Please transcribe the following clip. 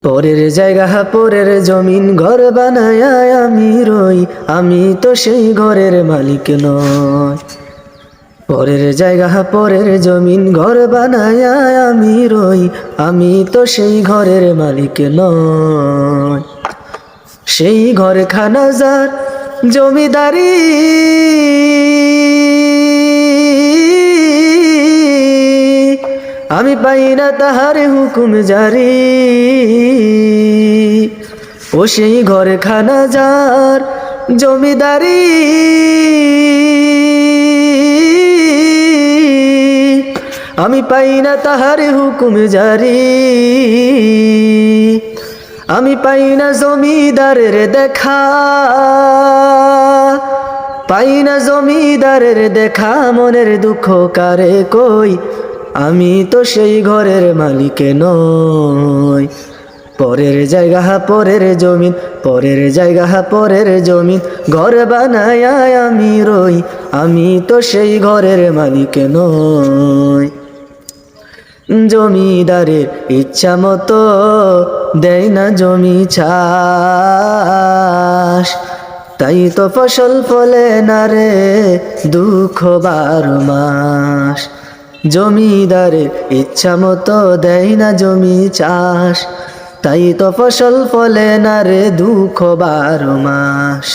পরের জায়গা পরের জমিন ঘর বানায় আমি রই, আমি তো সেই ঘরের মালিক নয়। পরের জায়গা পরের জমিন ঘর বানায় আমি রই, আমি তো সেই ঘরের মালিক নয়। সেই ঘর খানা যার জমিদারি, আমি পাই না তাহার হুকুম জারি। ও সেই ঘর খানা যার জমিদারি, আমি পাই না তাহার হুকুম জারি। আমি পাই না জমিদারের দেখা, পাই না জমিদারের দেখা, মনের দুঃখ কারে কই, আমি তো সেই ঘরের মালিক নই। পরের জায়গা পরের জমিন, পরের জায়গা পরের জমিন ঘর বানায় আমি রই, আমি তো সেই ঘরের মালিক নই। জমিদারের ইচ্ছা মতো দেয় না জমি চাষ, তাই তো ফসল ফলে না রে দুঃখ 12 মাস। জমিদারের ইচ্ছা মতো দেয় না জমি চাষ, তাই তো ফসল ফলে না রে দুঃখ 12 মাস।